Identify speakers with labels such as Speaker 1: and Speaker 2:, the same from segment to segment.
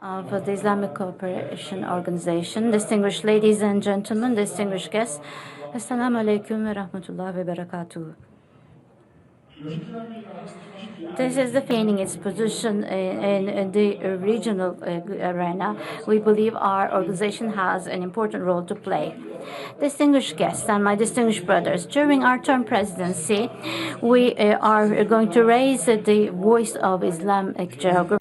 Speaker 1: of the Islamic Cooperation Organization, distinguished ladies and gentlemen, distinguished guests, Assalamu alaikum wa rahmatullahi wa barakatuh. This is defending its position in the regional arena. We believe our organization has an important role to play. Distinguished guests and my distinguished brothers, during our term presidency, we are going to raise the voice of Islamic geography.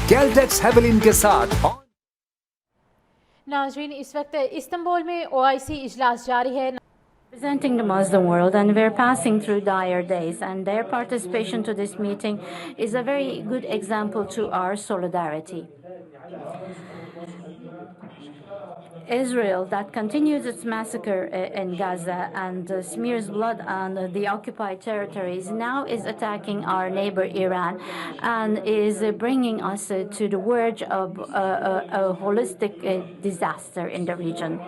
Speaker 2: नाज़रीन इस वक्त Istanbul में OIC इजलास जारी है
Speaker 1: Representing the Muslim world, and we're passing through dire days, and their participation to this meeting is a very good example to our solidarity. Israel, that continues its massacre in Gaza and smears blood on the occupied territories, now is attacking our neighbor Iran and is bringing us to the verge of a holistic disaster in the region.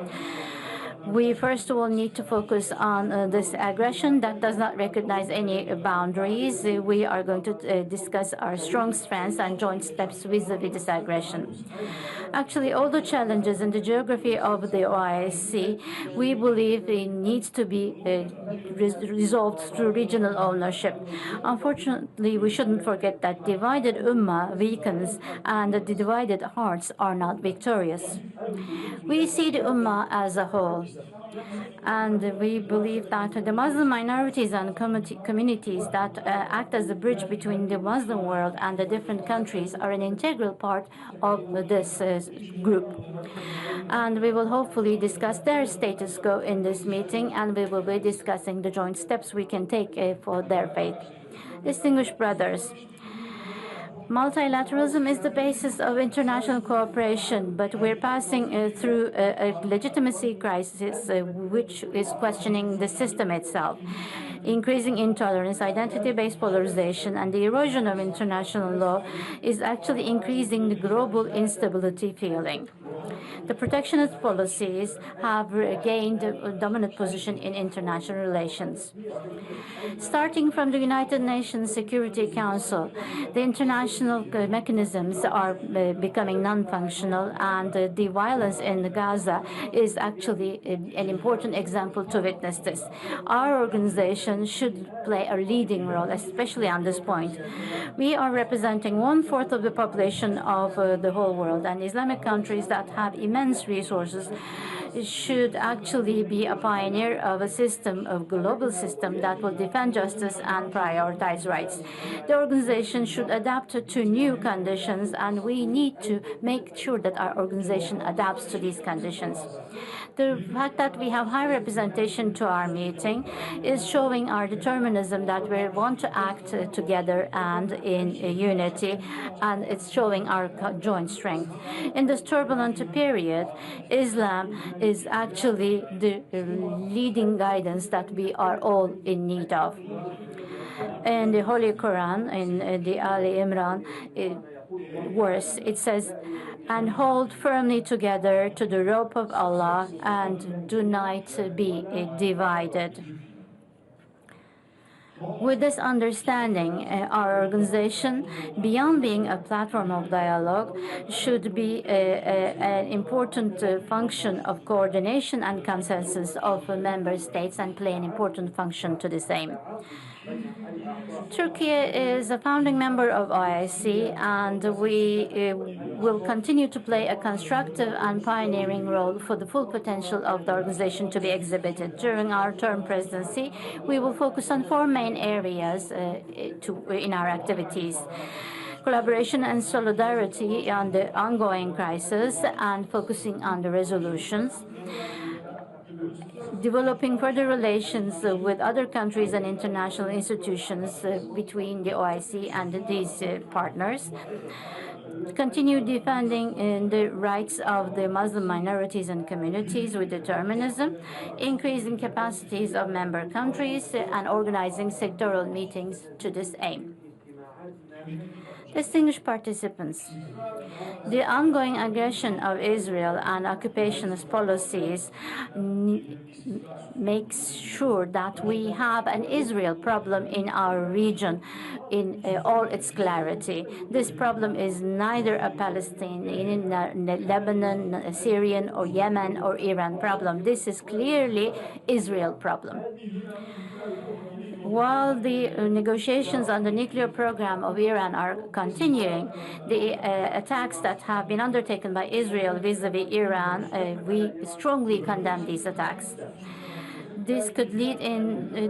Speaker 1: We first of all need to focus on this aggression that does not recognize any boundaries. We are going to discuss our strong strengths and joint steps vis-a-vis this aggression. Actually, all the challenges in the geography of the OIC, we believe it needs to be resolved through regional ownership. Unfortunately, we shouldn't forget that divided ummah weakens and the divided hearts are not victorious. We see the ummah as a whole, and we believe that the Muslim minorities and communities that act as a bridge between the Muslim world and the different countries are an integral part of this group. And we will hopefully discuss their status quo in this meeting, and we will be discussing the joint steps we can take for their faith. Distinguished brothers, multilateralism is the basis of international cooperation, but we're passing through a legitimacy crisis which is questioning the system itself. Increasing intolerance, identity-based polarization, and the erosion of international law is actually increasing the global instability feeling. The protectionist policies have gained a dominant position in international relations. Starting from the United Nations Security Council, the international mechanisms are becoming non-functional, and the violence in Gaza is actually an important example to witness this. Our organization should play a leading role, especially on this point. We are representing 1/4 of the population of the whole world, and Islamic countries that have immense resources should actually be a pioneer of a system, of global system that will defend justice and prioritize rights. The organization should adapt to new conditions, and we need to make sure that our organization adapts to these conditions. The fact that we have high representation to our meeting is showing our determinism that we want to act together and in unity, and it's showing our joint strength. In this turbulent period, Islam is actually the leading guidance that we are all in need of. In the Holy Quran, in the Al-Imran verse, it says, "And hold firmly together to the rope of Allah, and do not be divided." With this understanding, our organization, beyond being a platform of dialogue, should be an important function of coordination and consensus of member states and play an important function to the same. Turkey is a founding member of OIC, and we will continue to play a constructive and pioneering role for the full potential of the organization to be exhibited. During our term presidency, we will focus on 4 main areas in our activities: collaboration and solidarity on the ongoing crisis and focusing on the resolutions, developing further relations with other countries and international institutions between the OIC and these partners, continue defending the rights of the Muslim minorities and communities with determinism, increasing capacities of member countries, and organizing sectoral meetings to this aim. Distinguished participants, the ongoing aggression of Israel and occupationist policies makes sure that we have an Israel problem in our region in all its clarity. This problem is neither a Palestinian, Lebanon, Syrian, or Yemen, or Iran problem. This is clearly Israel problem. While the negotiations on the nuclear program of Iran are continuing, the attacks that have been undertaken by Israel vis-à-vis Iran, we strongly condemn these attacks. This could lead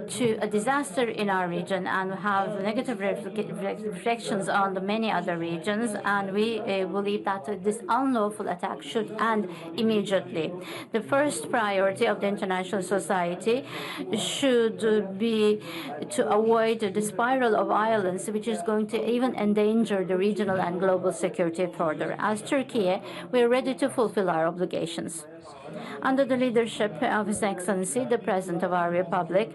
Speaker 1: to a disaster in our region and have negative reflections on the many other regions. And we believe that this unlawful attack should end immediately. The first priority of the international society should be to avoid the spiral of violence, which is going to even endanger the regional and global security further. As Turkey, we are ready to fulfill our obligations. Under the leadership of His Excellency, the President of our Republic,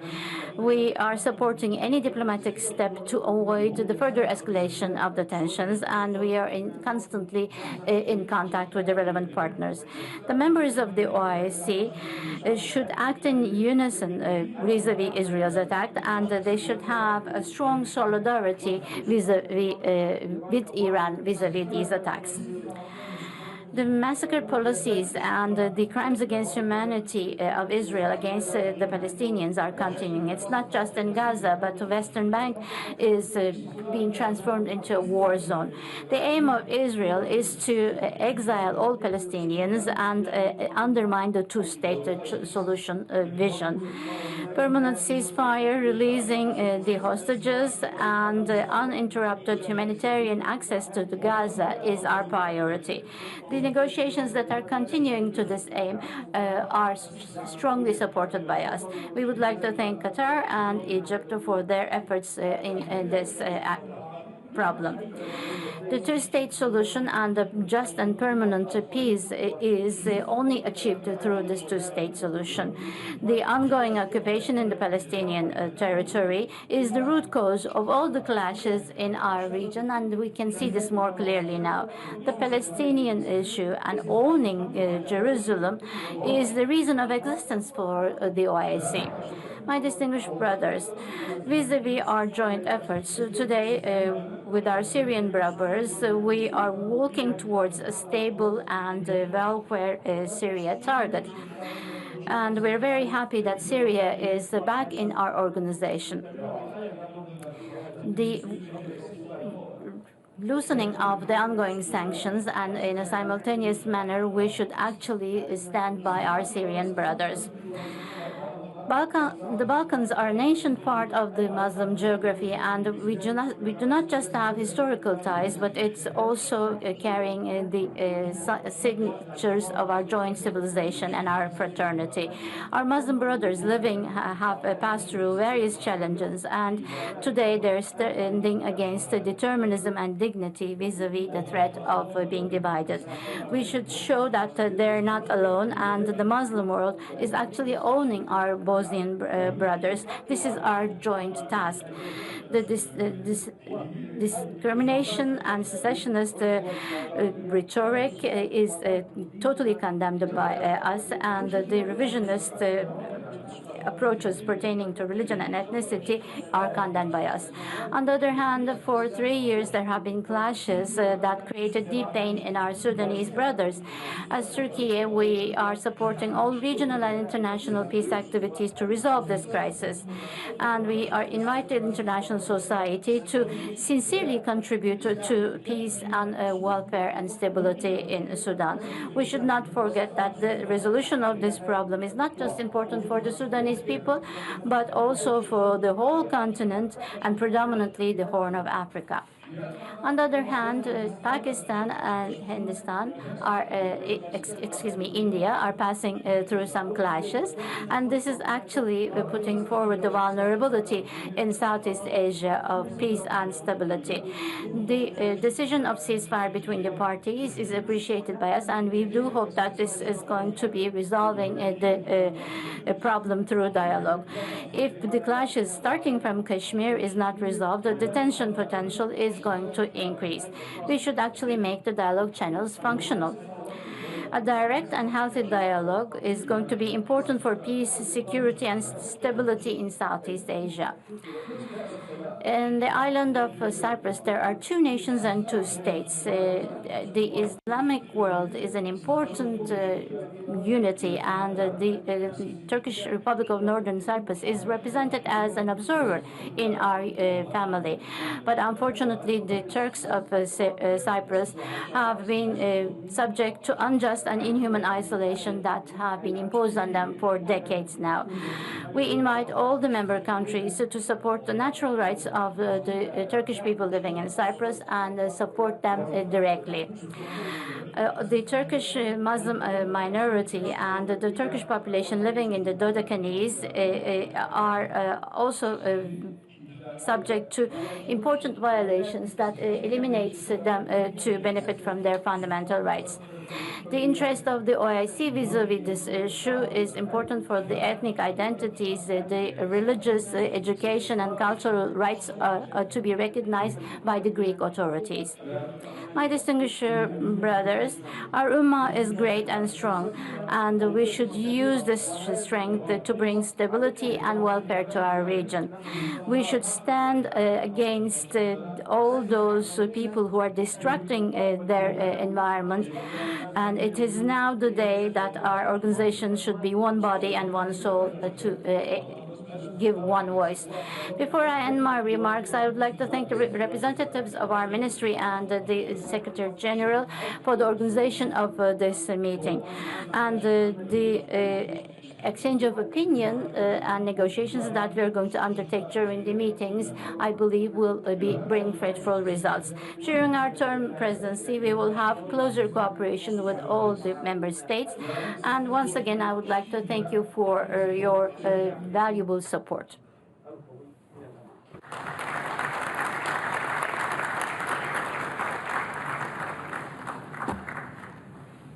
Speaker 1: we are supporting any diplomatic step to avoid the further escalation of the tensions, and we are constantly in contact with the relevant partners. The members of the OIC should act in unison vis-à-vis Israel's attack, and they should have a strong solidarity with Iran vis-à-vis these attacks. The massacre policies and the crimes against humanity of Israel against the Palestinians are continuing. It's not just in Gaza, but the Western Bank is being transformed into a war zone. The aim of Israel is to exile all Palestinians and undermine the two-state solution vision. Permanent ceasefire, releasing the hostages, and uninterrupted humanitarian access to the Gaza is our priority. The negotiations that are continuing to this aim are strongly supported by us. We would like to thank Qatar and Egypt for their efforts in this problem. The two-state solution and a just and permanent peace is only achieved through this two-state solution. The ongoing occupation in the Palestinian territory is the root cause of all the clashes in our region, and we can see this more clearly now. The Palestinian issue and owning Jerusalem is the reason of existence for the OIC. My distinguished brothers, vis-à-vis our joint efforts today with our Syrian brothers, we are walking towards a stable and welfare Syria target. And we're very happy that Syria is back in our organization. The loosening of the ongoing sanctions, and in a simultaneous manner, we should actually stand by our Syrian brothers. The Balkans are an ancient part of the Muslim geography, and we do not just have historical ties, but it's also carrying the signatures of our joint civilization and our fraternity. Our Muslim brothers have passed through various challenges, and today they're standing against determinism and dignity vis-à-vis the threat of being divided. We should show that they're not alone, and the Muslim world is actually owning our Bosnian brothers. This is our joint task. The discrimination and secessionist rhetoric is totally condemned by us, and the revisionist approaches pertaining to religion and ethnicity are condemned by us. On the other hand, for 3 years there have been clashes that created deep pain in our Sudanese brothers. As Turkey, we are supporting all regional and international peace activities to resolve this crisis. And we are inviting international society to sincerely contribute to peace and welfare and stability in Sudan. We should not forget that the resolution of this problem is not just important for the Sudanese people, but also for the whole continent and predominantly the Horn of Africa. On the other hand, Pakistan and Hindustan are, India are passing through some clashes, and this is actually putting forward the vulnerability in Southeast Asia of peace and stability. The decision of ceasefire between the parties is appreciated by us, and we do hope that this is going to be resolving the problem through dialogue. If the clashes starting from Kashmir is not resolved, the tension potential is is going to increase. We should actually make the dialogue channels functional. A direct and healthy dialogue is going to be important for peace, security, and stability in Southeast Asia. In the island of Cyprus, there are two nations and two states. The Islamic world is an important unity, and the Turkish Republic of Northern Cyprus is represented as an observer in our family. But unfortunately, the Turks of Cyprus have been subject to unjust and inhuman isolation that have been imposed on them for decades now. We invite all the member countries to support the natural rights of the Turkish people living in Cyprus and support them directly. The Turkish Muslim minority and the Turkish population living in the Dodecanese are also subject to important violations that eliminates them to benefit from their fundamental rights. The interest of the OIC vis-à-vis this issue is important for the ethnic identities, the religious education and cultural rights to be recognized by the Greek authorities. My distinguished brothers, our Ummah is great and strong, and we should use this strength to bring stability and welfare to our region. We should stand against all those people who are destructing their environment, and it is now the day that our organization should be one body and one soul to give one voice. Before I end my remarks, I would like to thank the representatives of our ministry and the Secretary General for the organization of this meeting. And the exchange of opinion and negotiations that we are going to undertake during the meetings, I believe, will bring fruitful results. During our term presidency, we will have closer cooperation with all the member states. And once again, I would like to thank you for your valuable support.